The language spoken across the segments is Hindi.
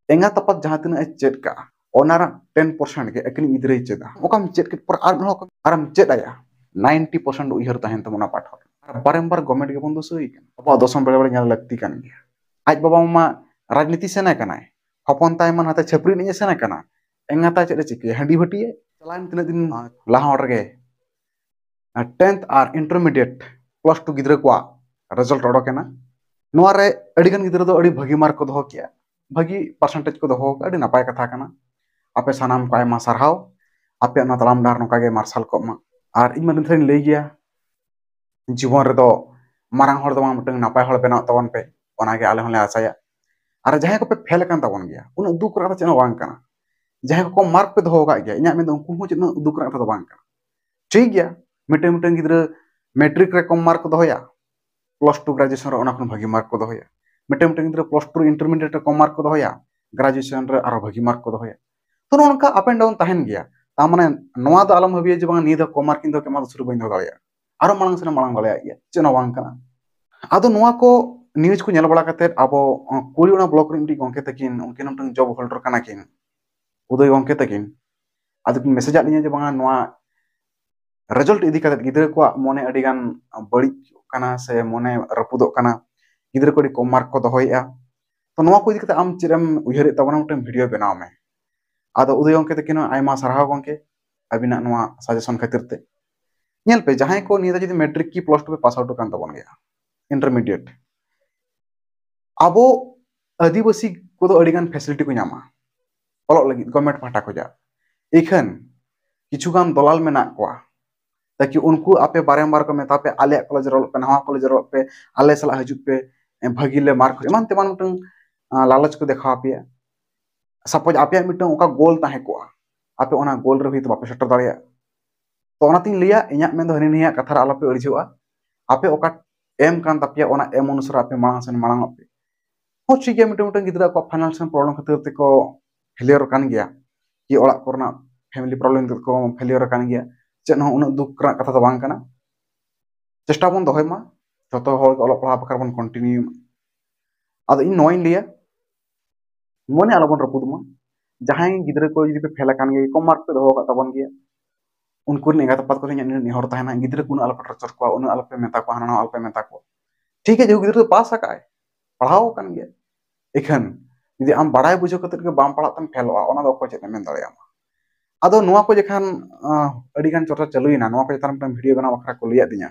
एंगा तपत जहां तना चेक का ओनारा 10% के अकनी गिद्रे चेदा ओकाम चेक के पर आरम चेद आया 90% उयहर तहन तमना पाठक बारंबार गवर्नमेंट के बंदो सही अब दसम बेले बेले ñal लगती kan गया आज बाबा मा राजनीति सेना कनाय हपन ताय मन हाते छपरी नि सेना कना एंगा ता चेद चिके हंडी भटी चलान तिना दिन लाहा रे 10th और इंटरमीडिएट +2 गिद्रे को रिजल्ट ओडोकेना नोरे अडिगन गिद्रे दो अडी भगी मार्क को दहो किया भगी परसेंटेज को दहो अडी नपाय कथा कना आपे सानाम को आयमा सारहाव आपे ना तलाम डार नोका गे मार्शल को मा और इन मन थेन ले गया जीवन रे दो मारांग हर दो मटंग नपाय हर बेना तवन पे ओना गे आले हले आसाया और जहां को पे फेल कान तवन गया उन दुख रहा चेनो बांग कना जहां को मार्क पे दहो गा गया इना में उनको हो चेनो दुख रहा तो बांग कना ठीक गया मिटे मिटे गिद्रे मैट्रिक रे कम मार्क दहोया +2 ग्रेजुएशन रे ओना खन भगी मार्क को दहोया मिटे मिटे गिद्रे +2 इंटरमीडिएट रे कम मार्क को दहोया ग्रेजुएशन रे आरो भगी मार्क को दहोया तो नोनका अप एंड डाउन तहन गया ता माने नोआ द आलम हबिया जे बांग नी द कम मार्क इन द केमा सुरु बइन दहोया आरो मांग से मांग दहोया गया चेनो बांग कना आदो नोआ को न्यूज को नेल बड़ा कते आबो कुड़ीना ब्लॉक रे मिटी गंके तकिन उनकिन उनटन जॉब होल्डर कना किन उदय गंके तकिन आदो किन मैसेज आलिया जे बांग नोआ रिजल्ट इदी कते गिद्रे को मने अडिगान बड़ी कना से मने रपुदो कना गिद्रे को कम मार्क को दहोया तो नोआ को इदी कते आम चिरम उयहर तबना उनटन वीडियो बनाव में आदो उदय गंके तकिन आयमा सारहाव गंके अबिना नोआ सजेशन खातिर ते नेल पे जहां को निदा जदि मैट्रिक की +2 पे पास आउट कान तबन गया इंटरमीडिएट अब आदिवासी को तो अडिगान फैसिलिटी को नामा ऑलग लगी गवर्नमेंट पाटा को जा एखन किछुगान दलाल मेना को ताकि उनको आपे बारंबार को मेता पे आले कॉलेज रोल पे नवा कॉलेज रोल पे आले सला हजु पे भगिले मार्क एमान तेमान मिटन लालच को देखा पे सपोज आपे मिटन ओका गोल ताहे को आपे ओना गोल रे हित बापे सेटर दाड़िया तो ओना तिन लिया इन्या में दो हनिया कथा आलोपे अड़िजुआ आपे ओका एम कान तापिया ओना एम अनुसार आपे मांग सन मांग आपे हो ठीक है मिटन मिटन गिद्रा को फाइनेंशियल प्रॉब्लम खातिर ते को फेलियर कान गया कि ओला कोरना फैमिली प्रॉब्लम को फेलियर कान गया चेन हो उन दुख कथा तो बांग कना चेष्टा बन दोहय मा जतो होल ओला पढ़ा बकर बन कंटिन्यू आदो इन नोइन लिया मने आलो बन रपुद मा जहां गिद्रा को जदि पे फेल कान गया कम मार्क पे दहो का तबन गया उनको नेगा तपत को निहर ताहना गिद्रा को आलो टर्चर को उन आलो पे मेता को हाना आलो पे मेता को ठीक है जो गिद्रा तो पास आकाय पढ़ाओ कान गया एखन यदि आम बड़ाई बुझो कते के बाम पढ़ा तम फेलवा ओना दो को चेते मेन दाड़ियामा आदो नोआ को जखान अडिगान चर्चा चलुइना नोआ को जतान वीडियो बना बखरा को लिया दिया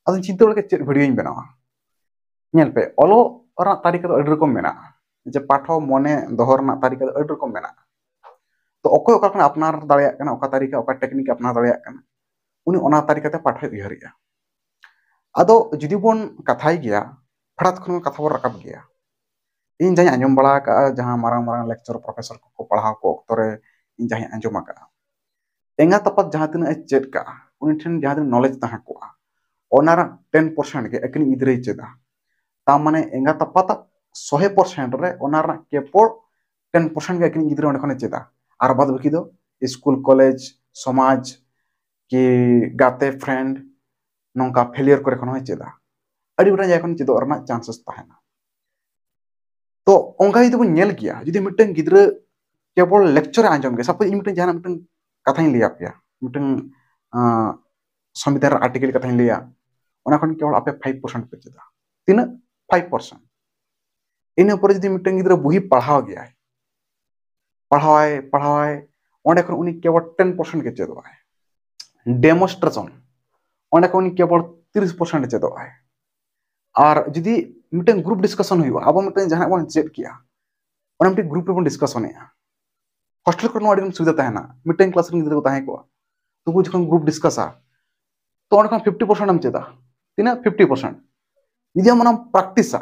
आदो चिंता के चेत वीडियो बनावा नेल पे ओलो रा तारिका तो अड रकम मेना जे पाठो मने दोहर ना तारिका तो अड रकम मेना तो ओको ओका कना अपनार दाड़िया कना ओका तारिका ओका टेक्निक अपनार दाड़िया कना उनी ओना तारिका ते पाठो उयहरिया आदो जुदी बोन कथाई गया फड़ात खन कथा बोन रकाब गया इन जहां आंजम बड़ा का जहां मारंग मारंग लेक्चर प्रोफेसर को पढ़ाव को अक्तरे इन जहां आंजम का एंगा तपत जहां तना चेद का उनी ठन जहां तना नॉलेज तहा को ओनारा 10% के अकनी इदरे चेदा ता माने एंगा तपत 100% रे ओनारा केवल 10% के अकनी इदरे ओने खने चेदा आर बाद बाकी दो स्कूल कॉलेज समाज के गाते फ्रेंड नोंका फेलियर करे खनो चेदा अडी बटा जाय खन चेदो रना चांसेस ताहेना तो ओंगा यदि बन नेल गया यदि मिटन गिद्रे केवल लेक्चर आंजम के सपोज मिटन जहां मिटन कथाई लिया पे मिटन संविधान आर्टिकल कथाई लिया ओना खन केवल आपे 5% पे चेदा तिना 5% इन ऊपर यदि मिटन गिद्रे बुही पढ़ाव गया पढ़ावाय ओंडे खन उनी केवल 10% के चेदोआय डेमोन्स्ट्रेशन ओंडे खन उनी केवल 30% चेदोआय और यदि मिटन ग्रुप डिस्कशन हुआ अब मिटन जहां बन चेक किया ओना मिटन ग्रुप रे बन डिस्कशन है हॉस्टल को नोडी सुविधा तहना मिटन क्लास रे गिद्रा को ताहे को तो वो जखन ग्रुप डिस्कसा तो ओना 50% हम चेदा तिना 50% यदि हम प्रैक्टिस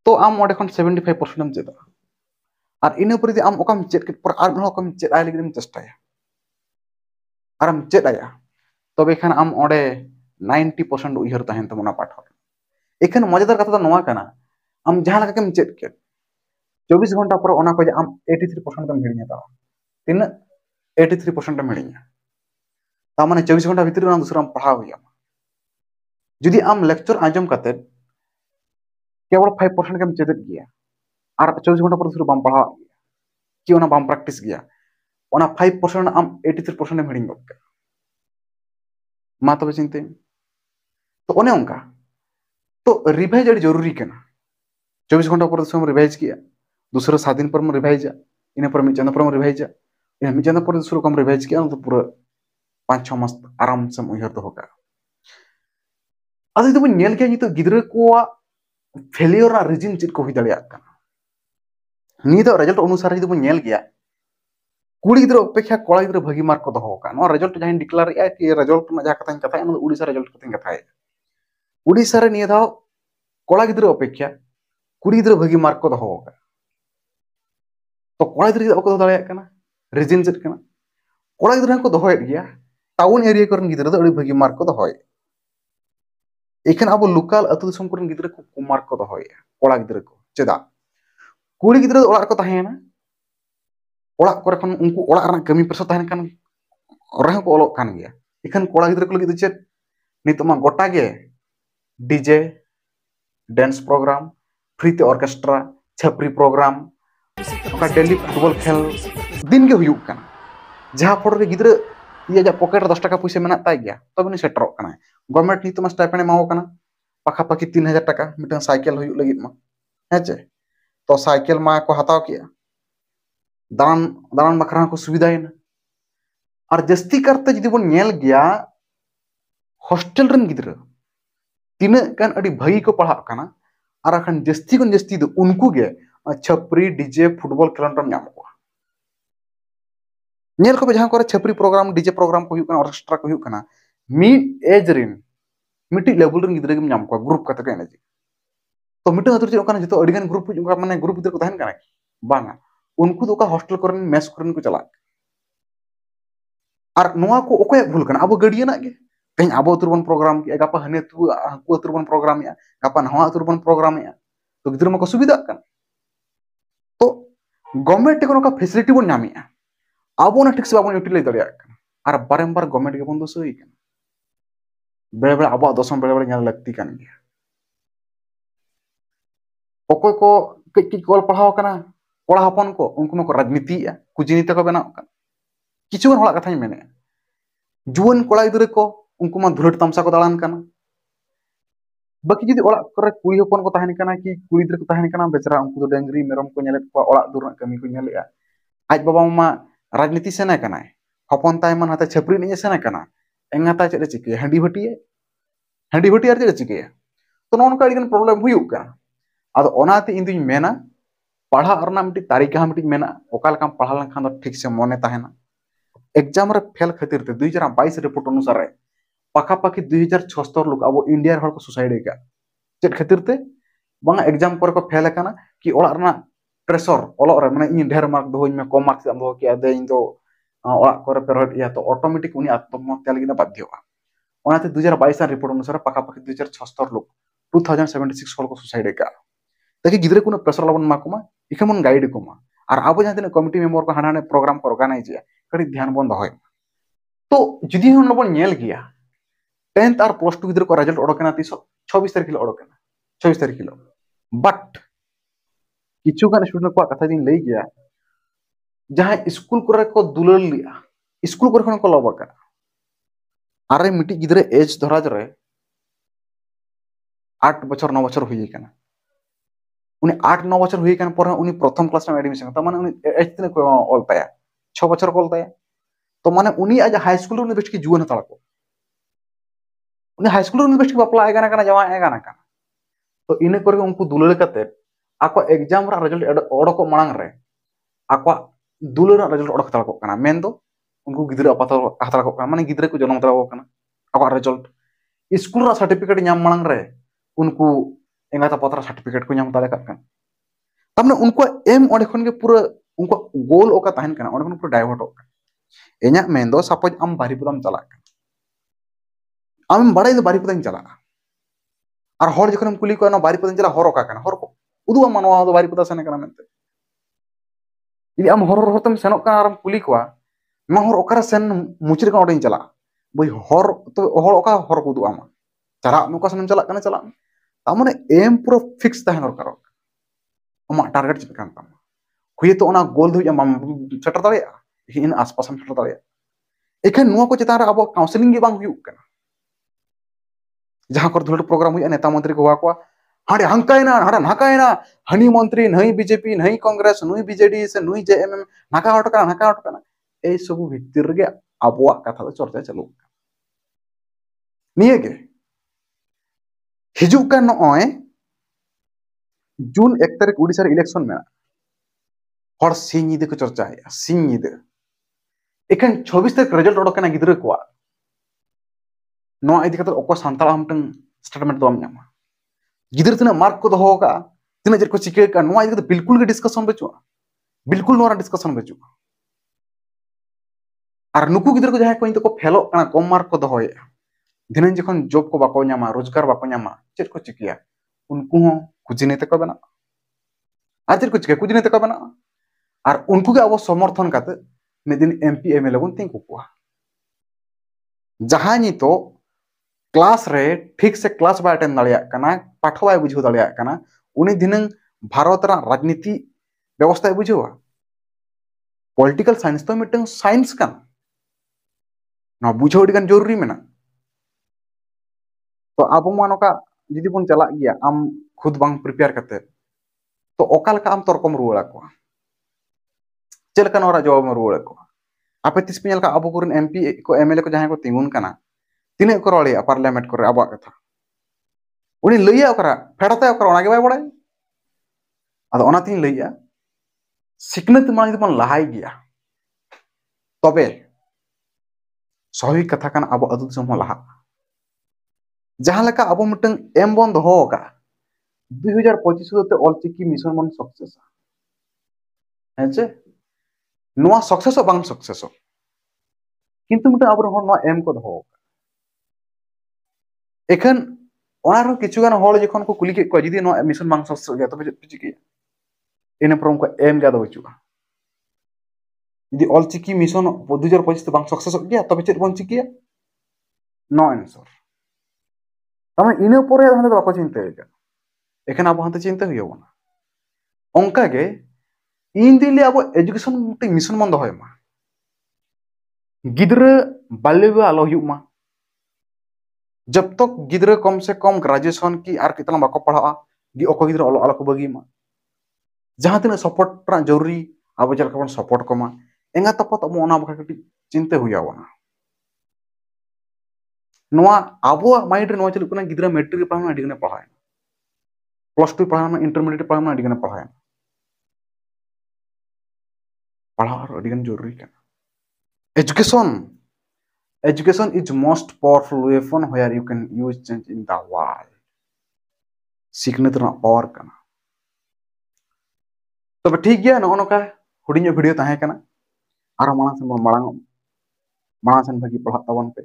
तो आम ओडे खन 75% हम चेदा और इन ऊपर यदि आम ओकाम चेक के पर आर ओकाम चेक आय लगिन चेष्टाया और हम चेक आया तबे खान आम ओडे 90% उयहर तहन तमना पाठो एखन मजेदार कथा तो नोआ कना आम जहां लगा केम चेक के 24 घंटा पर ओना को जे आम 83% तम हिड़िया ता तिन 83% तम हिड़िया ता माने 24 घंटा भीतर ना दूसरा पढ़ा हुआ यदि आम लेक्चर आंजम कते केवल 5% केम चेदत गया और 24 घंटा पर शुरू बम पढ़ा कि ओना बम प्रैक्टिस गया ओना 5% आम 83% में हिड़िंग गया मा तबे चिंते तो ओने उनका तो रिवाइज अड़ी जरूरी करना 24 घंटा पर हम रिवाइज किया दूसरे 7 दिन पर हम रिवाइजा इन पर मिड चांद पर हम रिवाइजा इन मिड चांद पर शुरू कम रिवाइज किया तो पूरा 5-6 मास आराम से उहर दो होगा अदो तो नेल के नितो गिद्रा को फेलियर रीजन चेक को हुई दाड़िया नि तो रिजल्ट अनुसार जो नेल गया कुड़ी गिद्रा अपेक्षा कोड़ा गिद्रा भागी मार्क को दो होगा रिजल्ट जहां डिक्लेयर कि रिजल्ट ना जहां कथा कथा उड़ीसा रिजल्ट कथा कथा उड़ीसा रे निया दाव कोड़ा गिद्रा अपेक्षा कुड़ी गिद्रा भागी मार्क को दो होगा तो कोड़ा गिद्रा को दाड़िया कना रीजन चेक कना कोड़ा गिद्रा को दोहोयेद गया टाउन एरिया करन गिद्रा दो भागी मार्क को दोहोय एखन अब लोकल अतु दिसम करन गिद्रा को मार्क को दोहोय कोड़ा गिद्रा को चेदा कुड़ी गिद्रा ओड़ा को ताहेना ओड़ा करे खन उनको ओड़ा रना कमी प्रेसर ताहेन कान रह को ओलोक कान गया एखन कोड़ा गिद्रा को लगी चेद नितमा गोटा गे डीजे डांस प्रोग्राम फ्री ते ऑर्केस्ट्रा छपरी प्रोग्राम ओका डेली फुटबॉल खेल दिन के हुयुक काना जहां फोड़ रे गिद्रा ये जा पॉकेट 10 टाका पैसा मेना ताई गया तब नि सेटरो काना गवर्नमेंट नितमा स्टाइपेंड माओ काना पाखा पाखी 3000 टाका मिटन साइकिल हुयुक लगी मा हेचे तो साइकिल मा को हताव किया दान दान बखरा को सुविधा है और जस्ती करते जदि बन नेल गया हॉस्टल रन गिद्रा तीन कान अड़ी भाई को पढ़ा काना और अखन जस्ती कन जस्ती दो उनको गे छपरी डीजे फुटबॉल खेलन नाम को नेल को जहां करे छपरी प्रोग्राम डीजे प्रोग्राम को हुयुक काना ऑर्केस्ट्रा को हुयुक काना मिड एज रिन मिटी लेवल रन गिद्रा के नाम को ग्रुप कते के एनर्जी तो मिटन अतुर जे ओकाना जतो अडिगन ग्रुप हुयुक माने ग्रुप गिद्रा को तहन काना बांगा उनको तो का हॉस्टल करन मेस करन को चला और नोआ को ओकोय भूल काना अब गडिया ना गे कहीं अब अतुर प्रोग्राम के गापा हने तू हकु अतुर प्रोग्राम या गापा नवा अतुर अतुर या तो गिद्रा मा को सुविधा काना तो गवर्नमेंट को का फैसिलिटी बन नामिया अब ना ठीक से बाबन यूटिलाइज दड़िया और बारंबार गवर्नमेंट के बन दो सही बेले बेले अब दसम बेले बेले लगती कान गया ओकोय को कई कल पढ़ाव काना कोड़ा हपन को उनको मको राजनीति कुजीनीति को बनाव किचुगन हड़ा कथा मेने जुवन कोड़ा गिद्रा को उनको मा धुलट तमसा को दालान काना बाकी जदि ओड़ा करे कुड़ी हपन को तहन काना कि कुड़ी गिद्रा को तहन काना बेचारा उनको तो डंगरी मेरम को नेलेत को ओड़ा दूर कमी को नेलेया आज बाबा मा राजनीति सेना काना हपन ताय मन हाते छपरी ने सेना काना एंगाता चेद चिके हंडी भटी आर चेद चिके तो नोनका अडिगन प्रॉब्लम हुयुक काना आदो ओनाते इंदुई मेना पढ़ा और मिट्टी तारीखा मिट्टी मेना ओकालका पढ़ा लेखान ठीक से मने तहना एग्जाम रे फेल खातिर 2022 रिपोर्ट अनुसार पाखा पाखी 2076 लोग अब इंडिया हर को सुसाइड का चेद खातिर ते बांगा एग्जाम पर को फेल काना कि ओड़ा रना प्रेशर ओलो रे माने इन ढेर मार्क दो में कम मार्क्स दो कि आदे इन दो ओड़ा करे पेरोड या तो ऑटोमेटिक उनी आत्महत्या लगी ना बाध्य ओनाते 2022 रिपोर्ट अनुसार पाखा पाखी 2076 लोग 2076 हर को सुसाइड का ताकि गिद्रा को प्रेशर लबन मा को इखन मन गाइड को मा और अब जहां तने कमिटी मेंबर को हाना प्रोग्राम को ऑर्गेनाइज कड़ी ध्यान बन दो तो जुदी हम बन नेल गया 10th और प्लस 2 गिद्रा को रिजल्ट ओडोकना 26 तारीख लो ओडोकना 26 तारीख लो बट किछु गान स्टूडेंट को कथा दिन लई गया जहां स्कूल करे को दुलल लिया स्कूल करे खन को लबका अरे मिटी गिद्रा एज धराज रे 8 बछर 9 बछर हुई काना उनी 8-9 बछर हुई कान पर उनी प्रथम क्लास में एडमिशन त माने उनी एज तने को ऑलताया 6 बछर को ऑलताया तो माने उनी आज हाई स्कूल रे बेस्ट की जुवन हताल को उनी हाई स्कूल रे बेस्ट की बापला आएगा ना काना जवा आएगा ना काना तो इने करके उनको दुलल कते आको एग्जाम रा रिजल्ट ओडको मांग रे आको दुलल रा रिजल्ट ओडक ताल को काना मेन दो उनको गिद्रा अपात हताल को काना माने गिद्रा को जन्म ताल को काना आको रिजल्ट स्कूल रा सर्टिफिकेट नाम मांग रे उनको एंगाता पत्र सर्टिफिकेट को नाम दाले कान तमने उनको एम ओडे खन के पूरा उनको गोल ओका तहन काना ओडे खन पूरा डाइवर्ट ओका एना मेन दो सपोज आम बारीपुदाम चला आम बड़ाई दो बारीपुदाम चला और हर जखन कुली को ना बारीपुदाम चला हर ओका काना हर को उदुआ मानवा दो बारीपुदा सेने काना मेनते यदि आम हर तम सेनोक काना आम कुली को मा हर ओकरा सेन मुचरे का ओडे चला बई हर तो हर ओका हर को उदुआ मा चला ओका सेन चला काना चला तामने एम पूरा फिक्स तहन दरकार amak target chit kan tam huye to ona goal dhu am setter dare in aspas am setter dare ekan nuwa ko chetan re abo counseling ge bang huyuk kana jahan kor dhulot program huya neta mantri ko wa ko hade hangkaina hada nakaina hani mantri nahi bjp nahi congress nahi bjd se nahi jmm naka hot kana ei sobu bhitir ge abo katha do chorcha chalu niye ge hijuk kan noy जून 1 तारीख उड़ीसा इलेक्शन में हर सिंह निदे को चर्चा है सिंह निदे एखन 26 तारीख रिजल्ट ओडकना गिद्रा को नो इदी कतर ओको संताल हमटन स्टेटमेंट दो नामा गिद्रा तना मार्क को दोहो का तना जर को चिके का नो इदी बिल्कुल के डिस्कशन बचुआ बिल्कुल नोरा डिस्कशन बचुआ और नुकु गिद्रा को जहां को इनको फेलो कना कम मार्क को दोहो दिन जखन जॉब को बाको नामा रोजगार बाको नामा चेत को चिकिया उनको हो कुजिनेते को बना आज को चिके कुजिनेते को बना और उनको के अब समर्थन करते मिदिन एमपी एमएलए को तिंकु को जहां नि तो क्लास रे ठीक से क्लास बाय अटेंड दालिया कना पाठ बाय बुझो दालिया कना उनी दिन भारत रा राजनीति व्यवस्था बुझोवा पॉलिटिकल साइंस तो मिटन साइंस kan ना बुझो दिगन जरूरी मेना तो अब मानो का जदि बन चला गया आम खुद बांग प्रिपेयर करते तो ओकाल का आम तर्कम रुवाड़ा को चलका नोरा जवाब में रुवाड़ा को आपे तिस पिनल का अब कुरन एमपी को एमएलए को जहां को तिंगुन कना तिने को रोलिया पार्लियामेंट को अब कथा उनी लइया ओकरा फेडते ओकरा ओना के बाय बड़ाय अद ओना तिन लइया सिकनत मान जदि बन लहाई गया तबे स्वाभाविक कथा कन अब अदु दिसम लहा जहां लका अब मिटन एम बन दोहो का 2025 ते ऑलचिकी मिशन मन सक्सेस हेचे नोआ सक्सेस बांग सक्सेस किंतु मिटन अब हर नोआ एम को दोहो एखन ओनार किछु गान हol जखन को कुली के को जदि नोआ मिशन बांग सक्सेस गया तबे चिकी एने परम को एम जा दो बचुआ यदि ऑलचिकी मिशन 2025 बांग सक्सेस गया तबे चेत बन चिकी नो आंसर तमन इने परे हने तो बाको चिंता है एखन अब हंते चिंता हुई होना ओंका के इन दिले अब एजुकेशन मिटे मिशन मन दोहय मा गिद्र बाल्य आलो हुमा जब तक गिद्र कम से कम ग्रेजुएशन की आर कितना बाको पढ़ा गि ओको गिद्र आलो को बगी मा जहां तिना सपोर्ट रा जरूरी अब जल का सपोर्ट को मा एंगा तपत अब ओना बका कटी चिंता हुई होना नोआ आबो माइंड रे नोआ चलु कना गिद्रा मैट्रिक पढ़ाना अडिगने पढ़ाय +2 पढ़ाना इंटरमीडिएट पढ़ाना अडिगने पढ़ाय पढ़ार अडिगन जरूरी kana education is most powerful weapon where you can use change in the world सिकनत रा और kana तबे ठीक गया न ओनका हुडिញवीडियो ताहे kana आर मांग सन भागी पढ़ा तवन पे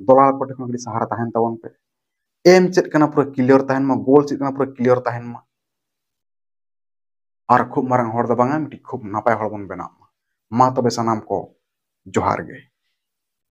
दलाल कोटे खन सहारा ताहन तवन पे एम चेत kana पूरा क्लियर ताहन मा गोल चेत kana पूरा क्लियर ताहन मा और खूब मारंग हर द बांगा मिटी खूब नापाय हर बन बेना मा तबे सनाम को जोहार गे।